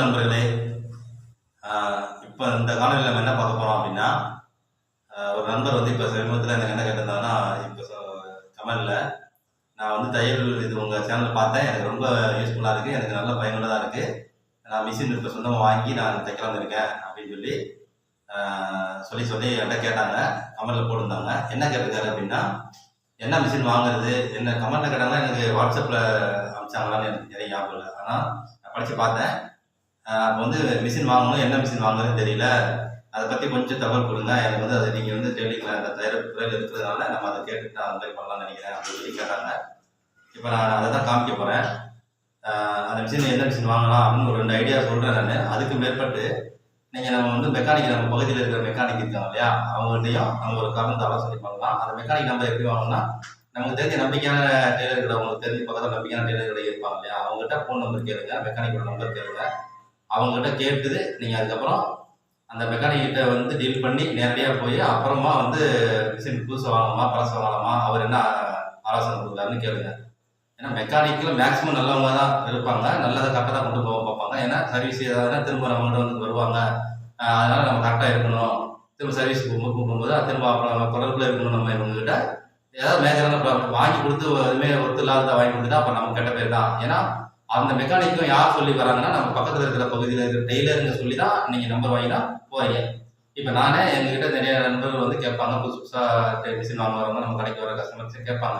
நண்பர்களே, இப்போ இந்த காணொலியில் நம்ம என்ன பார்க்க போகிறோம் அப்படின்னா, ஒரு நண்பர் வந்து இப்போ சமீபத்தில் எனக்கு என்ன கேட்டிருந்தாங்கன்னா, இப்போ கமெண்டில் நான் வந்து தையல் இது உங்கள் சேனல் பார்த்தேன், எனக்கு ரொம்ப யூஸ்ஃபுல்லாக இருக்குது, எனக்கு நல்ல பயனுள்ளதாக இருக்குது, நான் மிஷின் இப்போ சொந்தமாக வாங்கி நான் தைக்கலாம்னு இருக்கேன் அப்படின்னு சொல்லி என்கிட்ட கேட்டாங்க. கமெண்டில் போட்டிருந்தாங்க. என்ன கேட்டிருக்காரு அப்படின்னா, என்ன மிஷின் வாங்குறது, என்ன கமெண்ட்டில் கேட்டாங்கன்னா எனக்கு வாட்ஸ்அப்பில் அனுப்பிச்சாங்களான்னு எனக்கு நிறைய ஞாபகம் இல்லை. ஆனால் நான் படித்து பார்த்தேன். அப்போ வந்து மிஷின் வாங்கணும், என்ன மிஷின் வாங்குறதுன்னு தெரியல, அதை பற்றி கொஞ்சம் தகவல் கொடுங்க, எனக்கு வந்து அதை நீங்கள் வந்து டெய்லிங்கில் அந்த துறையில் இருக்கிறதுனால நம்ம அதை கேட்டுட்டு நான் அந்த மாதிரி பண்ணலாம்னு நினைக்கிறேன் அப்படின்னு சொல்லி கேட்டாங்க. இப்போ நான் அதை தான் காமிக்க போகிறேன். அந்த மிஷின் என்ன மிஷின் வாங்கலாம் அப்படின்னு ஒரு 2 ஐடியா சொல்கிறேன் நான். அதுக்கு மேற்பட்டு நீங்கள் நம்ம வந்து மெக்கானிக், நம்ம பகுதியில் இருக்கிற மெக்கானிக் இருக்காங்க இல்லையா, அவங்ககிட்டையும் நம்ம ஒரு கலந்து ஆலோசனை பண்ணலாம். அந்த மெக்கானிக் நம்ம எப்படி வாங்கணும்னா, நமக்கு தெரிஞ்ச நம்பிக்கையான டெய்லர்கள், அவங்களுக்கு தெரிஞ்ச பக்கத்தில் நம்பிக்கையான டெய்லர்கள் இருப்பாங்க இல்லையா, அவங்ககிட்ட ஃபோன் நம்பர் கேளுங்க, மெக்கானிக்கோட நம்பர் கேளுங்க. அவங்ககிட்ட கேட்டுது நீங்கள் அதுக்கப்புறம் அந்த மெக்கானிக்கிட்ட வந்து டீல் பண்ணி நேரடியாக போய் அப்புறமா வந்து மிஷின் புதுசாக வாங்கலாமா பழசு வாங்கலாமா, அவர் என்ன ஆலோசனை கொடுக்குறாருன்னு கேளுங்க. ஏன்னா மெக்கானிக்கில் மேக்ஸிமம் நல்லவங்க தான் இருப்பாங்க, நல்லதை கரெக்டாக தான் கொண்டு போக பார்ப்பாங்க. ஏன்னா சர்வீஸ் ஏதாவதுனா திரும்ப நம்மகிட்ட வந்து வருவாங்க, அதனால் நம்ம கரெக்டாக இருக்கணும். திரும்ப சர்வீஸ் கூப்பிடும்போது திரும்ப அப்புறம் நம்ம தொடர்பில் இருக்கணும். நம்ம இவங்ககிட்ட ஏதாவது மேஜரான ப்ராப்ளம் வாங்கி கொடுத்து எதுவுமே ஒத்து இல்லாத வாங்கி கொடுத்துட்டா அப்போ நம்ம கெட்ட பேர் தான். ஏன்னா அந்த மெக்கானிக்கும் யார் சொல்லி வராங்கன்னா, நம்ம பக்கத்தில் இருக்கிற பகுதியில் இருக்கிற டெய்லருங்க சொல்லி தான் நீங்கள் நம்பர் வாங்கினா போறீங்க. இப்போ நானே எங்ககிட்ட நிறைய நண்பர்கள் வந்து கேட்பாங்க, புதுசாக மிஷின் வாங்க வரவங்க நம்ம கடைக்கு வர கஸ்டமர்ஸ் கேட்பாங்க,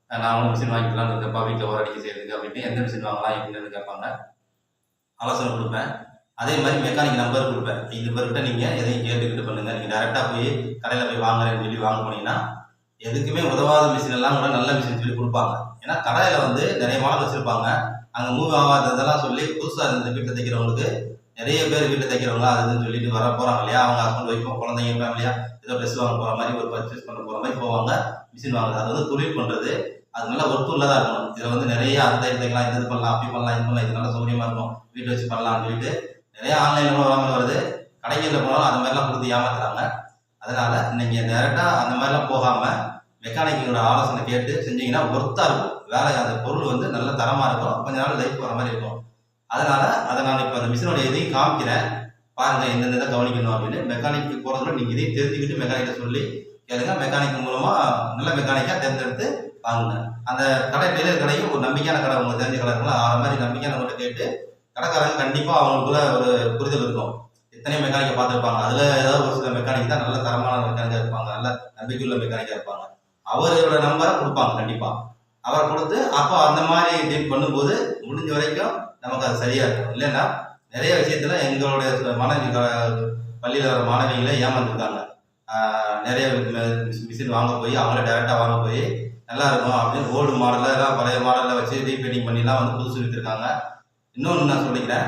நான் அவங்க மிஷின் வாங்கிக்கலாம்னு இருக்கப்பா, வீட்டில் ஓர அடிக்க செய்யறதுக்கு அப்படின்ட்டு எந்த மிஷின் வாங்கலாம் எப்படின்னு கேட்பாங்க. ஆலோசனை கொடுப்பேன். அதே மாதிரி மெக்கானிக் நம்பர் கொடுப்பேன். இது பேர்கிட்ட நீங்கள் எதையும் கேட்டுக்கிட்டு பண்ணுங்கள். நீங்கள் டேரெக்டாக போய் கடையில் போய் வாங்குறேன்னு சொல்லி வாங்க போனீங்கன்னா எதுக்குமே உதவாத மிஷின் எல்லாம் கூட நல்ல மிஷின் சொல்லி கொடுப்பாங்க. ஏன்னா கடையில் வந்து நிறைய மாடல் வச்சுருப்பாங்க, அங்கே மூவ் ஆகாததெல்லாம் சொல்லி புதுசாக இருந்த வீட்டில் தைக்கிறவங்களுக்கு நிறைய பேர் வீட்டில் தைக்கிறவங்க அதுன்னு சொல்லிட்டு வர போகிறாங்க இல்லையா, அவங்க ஹஸ்பண்ட் ஒய்ஃபோ குழந்தைங்க ஃபேமிலியா ஏதோ ட்ரெஸ் வாங்க போகிற மாதிரி ஒரு பர்ச்சேஸ் பண்ண போகிற மாதிரி போவாங்க. மிஷின் வாங்குறது அது வந்து தொழில் பண்ணுறது, அது நல்லா ஒர்த்துள்ளதாக இருக்கணும். இதில் வந்து நிறைய அந்த தைக்கலாம், இது பண்ணலாம், அப்படி பண்ணலாம், இது பண்ணலாம், இது நல்லா சௌகரியமாக இருக்கும், வீட்டை வச்சு பண்ணலாம்னு சொல்லிட்டு நிறைய ஆன்லைனில் வராமல் வருது. கடைகளில் போனாலும் அந்த மாதிரிலாம் கொடுத்து ஏமாத்துறாங்க. அதனால் நீங்கள் டேரெக்டாக அந்த மாதிரிலாம் போகாமல் மெக்கானிக்கோட ஆலோசனை கேட்டு செஞ்சீங்கன்னா ஒர்த்தாக இருக்கும். வேலை அந்த பொருள் வந்து நல்ல தரமாக இருக்கும், கொஞ்ச நாள் லைஃப் வர மாதிரி இருக்கும். அதனால் அதை நான் இப்போ அந்த மிஷினோட எதையும் காமிக்கிறேன் பாருங்கள், எந்தெந்த இதை கவனிக்கணும் அப்படின்னு. மெக்கானிக்கு போகிறதுல நீங்கள் இதையும் தெரிஞ்சுக்கிட்டு மெக்கானிக்கை சொல்லி கேளுங்க. மெக்கானிக் மூலமாக நல்ல மெக்கானிக்காக தேர்ந்தெடுத்து வாங்குங்க. அந்த கடை டெய்லர் கடையும் ஒரு நம்பிக்கையான கடை, உங்களுக்கு தெரிஞ்ச கடை இருக்கலாம், அது மாதிரி நம்பிக்கையானவங்கள்ட்ட கேட்டு கடைக்காரங்க கண்டிப்பாக அவங்களுக்குள்ள ஒரு புரிதல் இருக்கும். எத்தனையோ மெக்கானிக்கை பார்த்துருப்பாங்க, அதில் ஏதாவது ஒரு சில மெக்கானிக் தான் நல்ல தரமான மெக்கானிக்காக இருப்பாங்க, நல்ல நம்பிக்கையுள்ள மெக்கானிக்காக இருப்பாங்க. அவரோட நம்பரை கொடுப்பாங்க கண்டிப்பாக. அவரை கொடுத்து அப்போ அந்த மாதிரி டீல் பண்ணும்போது முடிஞ்ச வரைக்கும் நமக்கு அது சரியாக இருக்கும். இல்லைன்னா நிறைய விஷயத்தில் எங்களுடைய மாணவி பள்ளியில் வர மாணவிகளை ஏமாந்துருக்காங்க. நிறைய மிஷின் வாங்க போய் அவங்கள டேரெக்டாக வாங்க போய் நல்லா இருக்கும் அப்படின்னு ஓல்டு மாடலில் எல்லாம் பழைய மாடலில் வச்சு ரீபெயிண்டிங் பண்ணிலாம் வந்து புதுசு விற்றுருக்காங்க. இன்னொன்று நான் சொல்லிக்கிறேன்,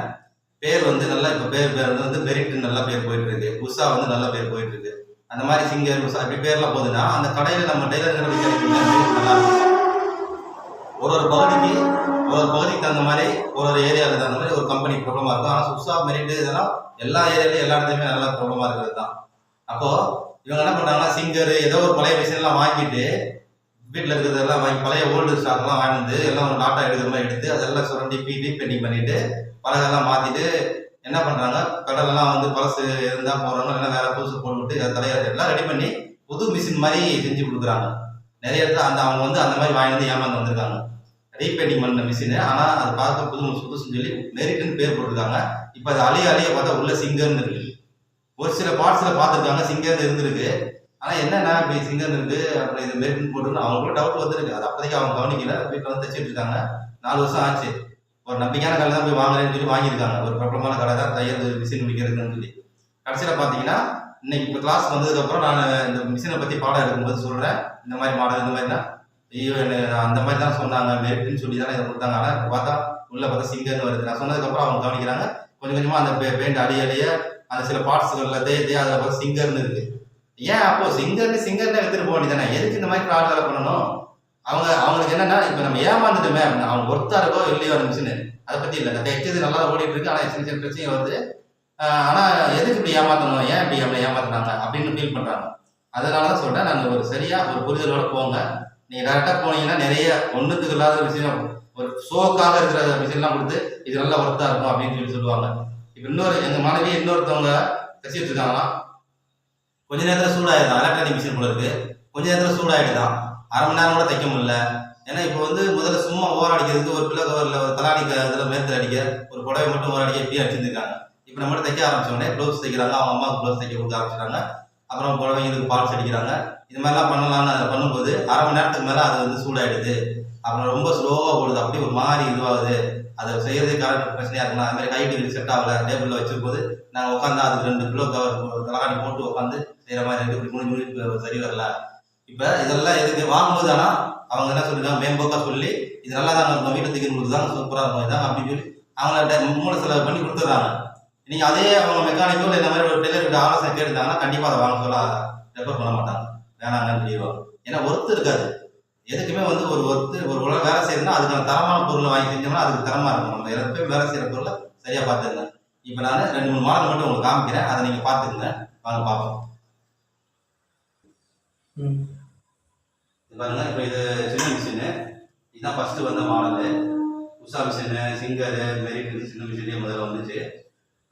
பேர் வந்து நல்லா இப்போ பேர் வந்து மெரிட் நல்ல பேர் போயிட்டு இருக்கு, உஷா வந்து நல்ல பேர் போயிட்டு இருக்கு. அந்த மாதிரி சிங்கர் உஷா இப்படி பேர்லாம் போகுதுன்னா அந்த கடையில் நம்ம டெய்லர்கள் விற்கிறதுக்கு நல்லா இருக்கும். ஒரு பகுதிக்கு தகுந்த மாதிரி ஒரு ஏரியாவில் தகுந்த மாதிரி ஒரு கம்பெனி ப்ராப்ளமாக இருக்கும். ஆனால் உஷா மெரிட் இதெல்லாம் எல்லா ஏரியாலையும் எல்லா இடத்துலையுமே நல்லா ப்ராப்ளமாக இருக்கிறது தான். அப்போது இவங்க என்ன பண்ணுறாங்கன்னா, சிங்கர் ஏதோ ஒரு பழைய மிஷின்லாம் வாங்கிட்டு வீட்டில் இருக்கிறதெல்லாம் வாங்கி பழைய ஓல்டு ஸ்டாக்லாம் வாங்கி வந்து எல்லாம் ஒரு டாட்டா எடுக்கிற மாதிரி எடுத்து அதெல்லாம் சுரண்டி ரீபெயிண்டிங் பண்ணிட்டு பலகெல்லாம் மாற்றிட்டு என்ன பண்ணுறாங்க, கடலெல்லாம் வந்து பழசு இருந்தால் போகிறவங்க இல்லைன்னா வேறு புதுசு போட்டுவிட்டு தலையாக எல்லாம் ரெடி பண்ணி புது மிஷின் மாதிரி செஞ்சு கொடுக்குறாங்க. நிறைய இடத்துல அவங்க வந்து அந்த மாதிரி வாங்கி வந்து ஏமாந்து வந்திருக்காங்க. ரீபெயிண்டிங் பண்ண மிஷின், ஆனால் அது பார்க்க புதுசுன்னு சொல்லி மெரிட்னு பேர் போட்டிருக்காங்க. இப்போ அது அழிய பார்த்தா உள்ள சிங்கர்னு இருக்கு. ஒரு சில பார்ட்ஸில் பார்த்துருக்காங்க சிங்கர்னு இருந்திருக்கு, ஆனால் என்னென்னா இப்படி சிங்கர்னு இருக்கு அப்புறம் இது மெரிட்னு போட்டுன்னு அவங்களுக்கு டவுட் வந்துருக்கு. அது அப்போதைக்கு அவங்க கவனிக்கல, வீட்டில் வந்து தைச்சிட்டு இருக்காங்க. 4 வருஷம் ஆச்சு. ஒரு நம்பிக்கையான கடை தான் போய் வாங்குறேன்னு சொல்லி வாங்கியிருக்காங்க, ஒரு பிரபலமான கடை தான் தையல் மிஷின் விற்கிறதுன்னு சொல்லி. கடைசியில் பார்த்தீங்கன்னா இன்னைக்கு இப்போ கிளாஸ் வந்ததுக்கப்புறம் நான் இந்த மிஷினை பற்றி பாடம் எடுக்கும்போது சொல்கிறேன், இந்த மாதிரி மாடல் இந்த மாதிரினா ஐயோ அந்த மாதிரி தான் சொன்னாங்க, மெரிட்னு சொல்லி தானே இதை கொடுத்தாங்க, ஆனால் இப்போ பார்த்தா உள்ளே பார்த்தா சிங்கர்னு வருது. நான் சொன்னதுக்கப்புறம் அவங்க கவனிக்கிறாங்க, கொஞ்சம் கொஞ்சமாக அந்த பெயிண்ட் அடிய அந்த சில பார்ட்ஸுகளில் அதில் பார்த்து சிங்கர்னு இருக்குது. ஏன் அப்போது சிங்கர்னு எடுத்துகிட்டு போக வேண்டியதானே, எதுக்கு இந்த மாதிரி ஆள் வேலை பண்ணணும்? அவங்களுக்கு என்னென்னா இப்போ நம்ம ஏமாந்துட்டுமே அப்படின்னா, அவங்க ஒர்த்தாக இருக்கோ இல்லையோ அந்த மிஷினு அதை பற்றி இல்லை, தைச்சது நல்லா ஓடிட்டு இருக்கு, ஆனால் சின்ன சின்ன பிரச்சனை வருது. ஆனால் எதுக்கு இப்படி ஏமாற்றணும், ஏன் இப்படி அப்படி ஏமாத்துறாங்க அப்படின்னு ஃபீல் பண்ணுறாங்க. அதனால தான் சொல்கிறேன், நாங்கள் ஒரு சரியாக ஒரு புரிதலோடு போங்க. நீங்கள் டேரெக்டாக போனீங்கன்னா நிறைய ஒன்றுத்துக்கு இல்லாத விஷயம், ஒரு ஷோக்காக இருக்கிற மிஷின்லாம் கொடுத்து இது நல்லா ஒர்த்தாக இருக்கும் அப்படின்னு சொல்லுவாங்க. இப்போ எங்க மனைவி இன்னொருத்தவங்க தைச்சிட்டு இருக்காங்களாம். கொஞ்ச நேரத்தில் சூடாயிடுதான். எலக்ட்ரானிக் மிஷின் போல இருக்கு. கொஞ்ச நேரத்தில் சூடாயிடுதான். அரை மணி நேரம் கூட தைக்க முடியல. ஏன்னா இப்போ முதல்ல சும்மா ஓரம் அடிக்கிறதுக்கு ஒரு பிள்ளை கவரில் ஒரு தலாடி இதில் மேத்தில் அடிக்க ஒரு புடவை மட்டும் ஓரம் அடிக்க இப்படியே அடிச்சிருக்காங்க. இப்போ நம்ம தைக்க ஆரம்பிச்சோடனே ப்ளவுஸ் தைக்கிறாங்க. அவங்க அம்மாவுக்கு ப்ளவுஸ் தைக்க கொடுக்க ஆரம்பிச்சிட்டாங்க. அப்புறம் புடவைங்களுக்கு பால்ஸ் அடிக்கிறாங்க. இது மாதிரிலாம் பண்ணலாம்னு அதை பண்ணும்போது அரை மணி நேரத்துக்கு மேலே அது சூடாயிடுது. அப்புறம் ரொம்ப ஸ்லோவாக போடுது. அப்படி ஒரு மாதிரி இதுவாகுது. அதை செய்யறதே கரெக்ட் பிரச்சனையா இருக்குன்னா அது மாதிரி ஹைட்டு செட் ஆகல. டேபிளில் வச்சிருக்கும் நாங்கள் உட்காந்து அதுக்கு 2 கிலோ கவர் தலகாணி போட்டு உட்காந்து செய்கிற மாதிரி இருக்கு. இப்படி முடிஞ்சு சரி வரல. இப்போ இதெல்லாம் எதுக்கு வாங்கும்போது ஆனால் அவங்க என்ன சொல்லிருக்காங்க, மேம்போக்கா சொல்லி இது நல்லா தாங்க இருக்கும், வீட்டை தைக்கணும் தாங்க, சூப்பராக இருக்கும் இதாங்க அப்படின்னு சொல்லி அவங்கள மூளை செலவு பண்ணி கொடுத்துட்றாங்க. நீங்கள் அதே அவங்க மெக்கானிக்கோ இந்த மாதிரி ஒரு டெய்லர்கிட்ட ஆலோசனை கேட்டுட்டாங்கன்னா கண்டிப்பாக அதை வாங்க சொல்ல ரெஃபர் பண்ண மாட்டாங்க, வேணாங்கன்னு சொல்லிடுவாங்க. ஏன்னா ஒர்த்து இருக்காது. எதுக்குமே ஒரு வேலை செய்யணும்னா அதுக்கான தரமான பொருளை வாங்கி செஞ்சோம்னா அதுக்கு தரமா இருக்கும். நம்ம எல்லாத்தையும் வேலை செய்யற பொருளை சரியா பார்த்துருங்க. இப்போ நான் 2-3 மாடல் மட்டும் உங்களுக்கு காமிக்கிறேன், அதை நீங்க பார்த்துக்குங்க. வாங்க பார்ப்போம். பாருங்க, இப்போ இது சின்ன மிஷினு. இதுதான் ஃபர்ஸ்ட் வந்த model. Usha machine, singer, merit சின்ன மிஷினே முதல்ல வந்துச்சு.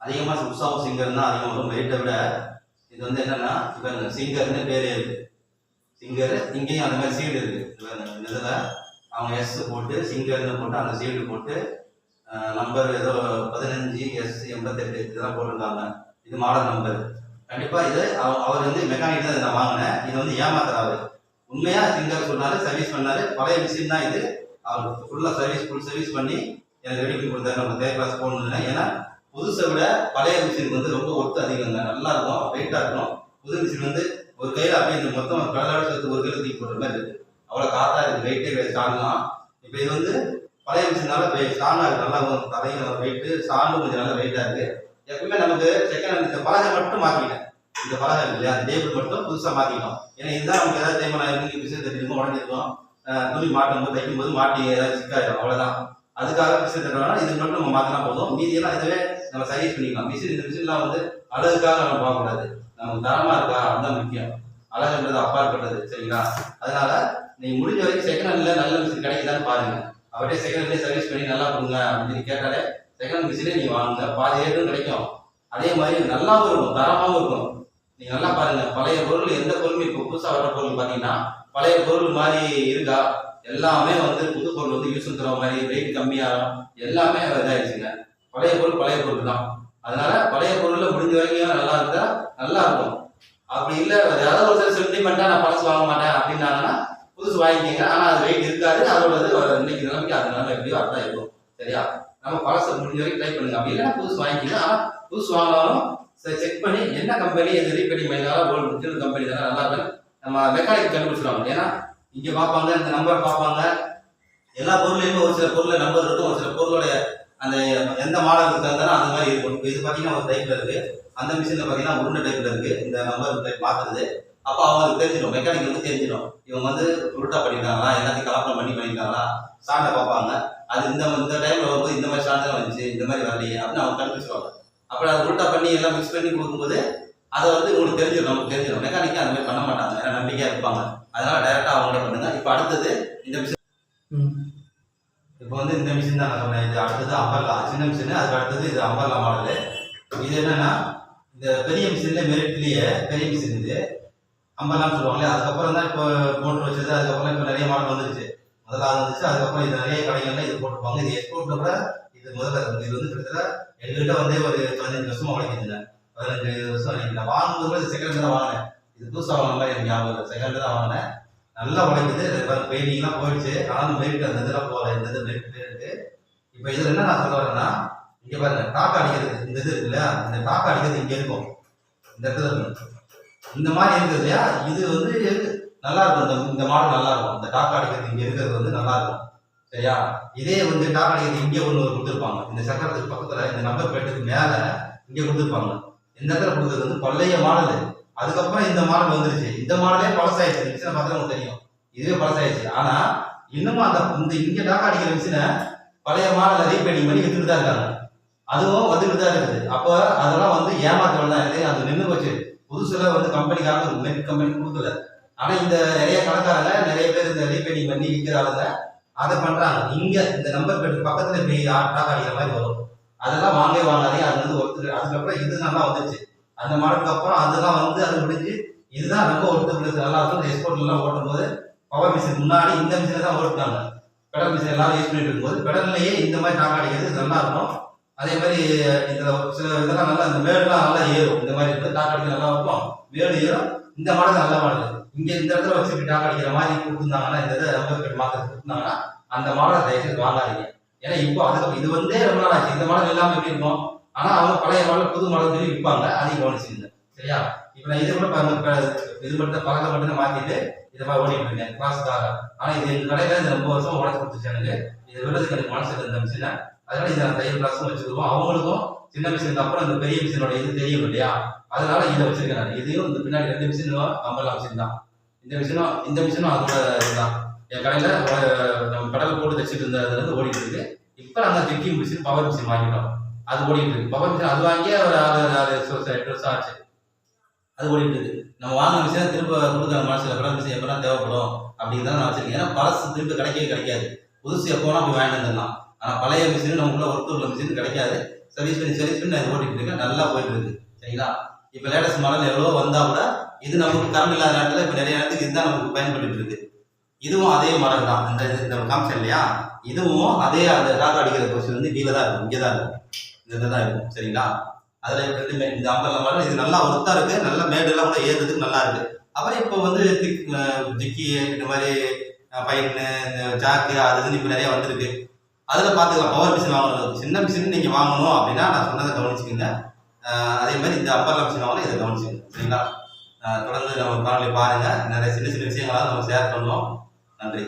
அதிகமாக உஷாவும் சிங்கர் தான் அதிகமாக வரும். மெரிட்டை விட இது என்னன்னா இப்போ சிங்கர்னு பேரே இருக்கு. சிங்கர் இங்கேயும் அந்த மாதிரி சீடு இருக்கு. இந்த இதில் அவங்க எஸ் போட்டு சிங்கர்னு போட்டு அந்த சீடு போட்டு நம்பர் ஏதோ 15S88 இதெல்லாம் போட்டிருக்காங்க. இது மாடல் நம்பர். கண்டிப்பாக இது அவர் மெக்கானிக் தான் நான் வாங்கினேன். இது ஏமாத்துறாரு. உண்மையா சிங்கர் சொன்னாரு, சர்வீஸ் பண்ணாரு. பழைய மிஷின் தான் இது. அவர் ஃபுல் சர்வீஸ் பண்ணி எனக்கு ரெடி பண்ணி கொடுத்தாரு. நம்ம தேர் கிளாஸ் போகணும்னு. ஏன்னா புதுசை விட பழைய மிஷினுக்கு ரொம்ப ஒர்த்து அதிகங்க. நல்லா இருக்கும், வெயிட்டாக இருக்கும். புது மிஷின் ஒரு கையில் அப்படியே இந்த மொத்தம் கடலோட சேர்த்து ஒரு கையில் தூக்கி போடுற மாதிரி இருக்கு. அவ்வளோ காத்தா இருக்கு, வெயிட்டே ஸ்ட்ராங்லாம். இப்போ இது பழைய மிஷினால ஸ்ட்ராங்காக இருக்கு. நல்லா தலையில் வெயிட்டு, ஸ்ட்ராங்கும் கொஞ்சம் நல்லா வெயிட்டாக இருக்கு. எப்பவுமே நமக்கு செகண்ட் ஹேண்ட் இந்த பலகை மட்டும் மாற்றிக்கிட்டேன். இந்த பலகை இருக்கு இல்லையா, அந்த டேபிள் மட்டும் புதுசாக மாற்றிக்கிட்டோம். ஏன்னா இதுதான் நமக்கு ஏதாவது தேய்மான இருக்கு, பிசு தட்டிருக்கும், உடஞ்சிருக்கும், துணி மாட்டும் போது தைக்கும் போது மாட்டி ஏதாவது சிக்காயிடும், அவ்வளோதான். அதுக்காக பிசு தட்டுறோம்னா இது மட்டும் நம்ம மாற்றினா போதும். மீதியெல்லாம் இதுவே நம்ம சர்வீஸ் பண்ணிக்கலாம். இந்த மிஷின்லாம் அழகுக்காக நம்ம பார்க்கக்கூடாது, நமக்கு தரமா இருக்கா அதுதான் முக்கியம். அழகுன்றது அப்பாற்பட்டது, சரிங்களா? அதனால நீங்க முடிஞ்ச வரைக்கும் செகண்ட் ஹேண்ட்ல நல்ல மிஷின் கிடைக்குதான்னு பாருங்க. அவர்கிட்ட செகண்ட் ஹேண்ட்லேயே சர்வீஸ் பண்ணி நல்லா கொடுங்க அப்படின்னு கேட்டாலே செகண்ட் மிஷினே நீங்க வாங்குங்க. பாதி ரேட்டும் கிடைக்கும். அதே மாதிரி நல்லாவும் இருக்கும், தரமாகவும் இருக்கும். நீங்க நல்லா பாருங்க. பழைய பொருள் எந்த பொருளும் இப்போ புதுசாக வர பொருள் பார்த்தீங்கன்னா பழைய பொருள் மாதிரி இருக்கா? எல்லாமே புது பொருள் யூஸ் தர மாதிரி வெயிட் கம்மியாக எல்லாமே இதாயிடுச்சுங்க. பழைய பொருள் தான். அதனால பழைய பொருள்ல முடிஞ்ச வரைக்கும் நல்லா இருந்தா நல்லா இருக்கும். அப்படி இல்லை ஏதாவது ஒரு சென்டிமெண்டா நான் பழசு வாங்க மாட்டேன் அப்படின்னாங்கன்னா புதுசு வாங்கிக்கிங்க. ஆனா அது வெயிட் இருக்காது. அதோட இன்னைக்கு நிலைமைக்கு அது நிலைமை எப்படியோ அர்த்தம் இருக்கும், சரியா? நம்ம பழசை முடிஞ்ச வரைக்கும் ட்ரை பண்ணுங்க. அப்படி இல்லைன்னா புதுசு வாங்கிக்கிங்க. ஆனா புதுசு வாங்கினாலும் செக் பண்ணி என்ன கம்பெனி, எது ரீபெரி மைனால ஓல்டு கம்பெனி தானே நல்லா இருக்கு நம்ம மெக்கானிக் கண்டுபிடிச்சிருவாங்க. ஏன்னா இங்க பார்ப்பாங்க, இந்த நம்பர் பார்ப்பாங்க. எல்லா பொருளையுமே ஒரு சில பொருள் நம்பர் இருக்கும், ஒரு சில பொருளோட அந்த எந்த மாடலுக்கு தந்தாலும் அந்த மாதிரி இருக்கும். இப்போ இது பார்த்தீங்கன்னா ஒரு டைப்ல இருக்கு, அந்த மிஷின்ல பார்த்தீங்கன்னா உருண்டை டைப்ல இருக்கு. இந்த நம்பர் டைப் மாத்துறது அப்போ அவங்களுக்கு தெரிஞ்சிடும், மெக்கானிக் தெரிஞ்சிடும் இவங்க உருட்டா பண்ணிருக்காங்களா, எல்லாத்தையும் கலப்படம் பண்ணிருக்காங்களா. ஸ்டாண்டை பார்ப்பாங்க. அது இந்த டைம்ல வரும்போது இந்த மாதிரி ஸ்டாண்ட் தான் வந்துச்சு, இந்த மாதிரி வரலையே அப்படின்னு அவங்க கண்டுபிடிச்சிருவாங்க. அப்புறம் அதை உருட்டா பண்ணி எல்லாம் மிக்ஸ் பண்ணி கொடுக்கும்போது அதை உங்களுக்கு தெரிஞ்சிடும், நமக்கு தெரிஞ்சிடும். மெக்கானிக்கா அந்த மாதிரி பண்ண மாட்டாங்க, ஏன்னா நம்பிக்கையா இருப்பாங்க. அதனால டைரக்டா அவங்களே பண்ணுங்க. இப்போ அடுத்தது இந்த மிஷின். இப்போ இந்த மிஷின் தான் நான் சொன்னேன். இது அடுத்தது அம்பர்லா சின்ன மிஷின். அதுக்கு அடுத்தது இது அம்பர்லா மாடலு. இது என்னன்னா இந்த பெரிய மிஷின்ல மெரிட்லயே பெரிய மிஷின் இது அம்பர்லான்னு சொல்லுவாங்களே. அதுக்கப்புறம் தான் இப்போ மோட்டர் வச்சது. அதுக்கப்புறம் இப்போ நிறைய மாடல் வந்துருச்சு. முதல்ல அது வந்துச்சு. அதுக்கப்புறம் இது நிறைய கடைகள்ல இது போட்டுருப்பாங்க. இது எக்ஸ்போர்ட்ல கூட இது முதல்ல இது கிட்டத்தட்ட எங்ககிட்ட ஒரு 15 வருஷமா உழைக்குதுங்க. 15 வருஷம் உழைக்குது. நான் வாங்கும்போது இது செகண்ட் தான் வாங்கினேன். இது புதுசாக வாங்கின மாதிரி எனக்கு ஞாபகம் இல்லை. செகண்ட் தான் வாங்கினேன். நல்லா உழைக்குது. பெயிண்டிங்லாம் போயிடுச்சு. ஆனாலும் மெரிட் அந்த இதெல்லாம் போகல. இந்த இது மெரிட் இருக்கு. இப்போ இதுல என்ன நான் சொல்ல வரேன்னா, இங்க பாருங்க, டாக்கா அடிக்கிறது இந்த இது இருக்கு இல்லையா, இந்த டாக்கா அடிக்கிறது இங்க இருக்கும், இந்த இடத்துல இருக்கும். இந்த மாதிரி இருக்குது இல்லையா, இது நல்லா இருக்கும். இந்த மாடல் நல்லா இருக்கும். இந்த டாக்கா அடிக்கிறது இங்க இருக்கிறது நல்லா இருக்கும், சரியா? இதே டாக்கா அடிக்கிறது இங்கே ஒன்று கொடுத்துருப்பாங்க. இந்த சக்கரத்துக்கு பக்கத்துல இந்த நம்பர் பிளேட்டுக்கு மேல இங்க கொடுத்துருப்பாங்க. இந்த இடத்துல கொடுத்தது பழைய மாடல். அதுக்கப்புறம் இந்த மாடல் வந்துருச்சு. இந்த மாடலே பழசாயிடுச்சு. மிஷினை பார்த்தா உங்களுக்கு தெரியும், இதுவே பழசாயிடுச்சு. ஆனா இன்னமும் அந்த இங்க டாக்கா அடிக்கிற மிஷினை பழைய மாடலை ரீபெயிண்டிங் பண்ணி வித்துட்டு தான் இருக்காங்க. அதுவும் வந்துட்டு தான் இருக்குது. அப்போ அதெல்லாம் ஏமாத்தவள் தான். அது நின்று போச்சு. புதுசுல கம்பெனிக்காக மெரிட் கம்பெனி கொடுக்கல. ஆனா இந்த நிறைய கணக்காரங்க நிறைய பேர் இந்த ரீபெயிண்டிங் பண்ணி விற்கிற ஆளுங்க அதை பண்றாங்க. இங்க இந்த நம்பர் பிளேட் பக்கத்துல இப்படி டாக்கா அடிக்கிற மாதிரி வரும். அதெல்லாம் வாங்கவே வாங்காதீங்க. அது வந்து ஒருத்தர் அதுக்கப்புறம் இது நல்லா வந்துச்சு. அந்த மாடலுக்கு அப்புறம் அதெல்லாம் வந்து அது முடிஞ்சு இதுதான் ரொம்ப ஒருத்தர் நல்லா இருக்கும். எக்ஸ்போர்ட்லாம் ஓட்டும் போது பவர் மிஷின் முன்னாடி இந்த மிஷினை தான் ஓட்டுனாங்க. பெடல் மிஷின் எல்லாரும் யூஸ் பண்ணிட்டு இருக்கும்போது பெடல்லையே இந்த மாதிரி டாக் அடிக்கிறது நல்லா இருக்கும். அதே மாதிரி இதுல சில இதெல்லாம் நல்லா இந்த மேடுலாம் நல்லா ஏறும். இந்த மாதிரி இருக்கு டாக் அடிக்க நல்லா இருக்கும், மேடு ஏறும். இந்த மாடல் நல்ல மாடல். இங்க இந்த இடத்துல வச்சு டாக் அடிக்கிற மாதிரி கொடுத்துருந்தாங்கன்னா, இந்த இதை ரொம்ப மார்க்கெட் கொடுத்துருந்தாங்கன்னா அந்த மாடலை தயவுசெய்து வாங்காதீங்க. ஏன்னா இப்போ அதுக்கு இது வந்து ரொம்ப நாள் ஆச்சு. இந்த மாடல் எல்லாமே எப்படி இருக்கும், ஆனா அவங்க பழைய மாடல் புது மாடல் சொல்லி விற்பாங்க. அதையும் கவனிச்சுங்க. சரியா? இப்போ நான் இதை கூட இது மட்டும் பழக்கம் மட்டும் மாத்திட்டு இதை மாதிரி ஓடிட்டு இருக்கேன் கிளாஸுக்காக. ஆனா இது எங்க கடையில இந்த ரொம்ப வருஷம் உடச்சு கொடுத்துச்சு எனக்கு. இது விடுறதுக்கு எனக்கு மனசுக்கு இருந்த மிஷினை. அதனால இதை தையல் கிளாஸும் வச்சுருக்கோம். அவங்களுக்கும் சின்ன மிஷினுக்கு அப்புறம் இந்த பெரிய மிஷினோட இது தெரியும் இல்லையா, அதனால இதை வச்சிருக்கேன் நான். இதையும் இந்த பின்னாடி 2 மிஷினும் அம்பர்லா மிஷின் தான். இந்த மிஷினும் அதோட இதுதான். என் கடையில நம்ம பெடல் போட்டு தைச்சிட்டு இருந்ததுல இருந்து ஓடிட்டு இருக்கு. இப்போ நாங்கள் ஜிக்கி மிஷின் பவர் மிஷின் வாங்கிட்டோம். அது ஓடிட்டு இருக்கு. பவர் மிஷின் அது வாங்கி ஒரு 8 வருஷம் ஆச்சு. அது ஓடிட்டு இருக்கு. நம்ம வாங்கின மிஷினை திரும்ப கொடுக்குற மனசுல பெடல் மிஷின் எப்போ தேவைப்படும் அப்படின்னு தான் நான் வச்சிருக்கேன். ஏன்னா பழசு திரும்ப கிடைக்கவே கிடைக்காது. புதுசு எப்போனா போய் வாங்கிட்டு வந்துடலாம். ஆனால் பழைய மிஷின் நமக்குள்ள ஒர்க் உள்ள மிஷின் கிடைக்காது. சர்வீஸ் பண்ணி நான் ஓட்டிட்டு இருக்கேன். நல்லா போயிட்டு இருக்கு. சரிங்களா? இப்போ லேட்டஸ்ட் மாடல் எவ்வளோ வந்தா கூட இது நமக்கு கரண்ட் இல்லாத நேரத்தில் இப்போ நிறைய நேரத்துக்கு இதுதான் நமக்கு பயன்பட்டு இருக்கு. இதுவும் அதே மாடல் தான். இந்த காமிச்சேன் இல்லையா, இதுவும் அதே அந்த டாக் அடிக்கிற பொசிஷன் வந்து கீழே தான் இருக்கும், இங்கே தான் இருக்கும், இந்த தான் இருக்கும். சரிங்களா? அதில் ரெண்டுமே இந்த அம்பர்லா மாடல் இது நல்லா ஒர்த்தா இருக்கு. நல்ல மேடெல்லாம் கூட ஏறுறதுக்கு நல்லா இருக்கு. அப்புறம் இப்போ வந்து ஜிக்கி இந்த மாதிரி பைன்னு இந்த ஜாக்கு அது இப்போ நிறைய வந்திருக்கு. அதில் பார்த்துக்கலாம். பவர் மிஷின் வாங்கணும், சின்ன மிஷின் நீங்கள் வாங்கணும் அப்படின்னா நான் சொன்னதை கவனிச்சுக்கோங்க. அதே மாதிரி இந்த அம்பர்லா மிஷின் வாங்கணும், இதை கவனிச்சுக்கோங்க. சரிங்களா? தொடர்ந்து நம்ம காணொலி பாருங்க. நிறைய சின்ன சின்ன விஷயங்களாக நம்ம ஷேர் பண்ணுவோம். நன்றி.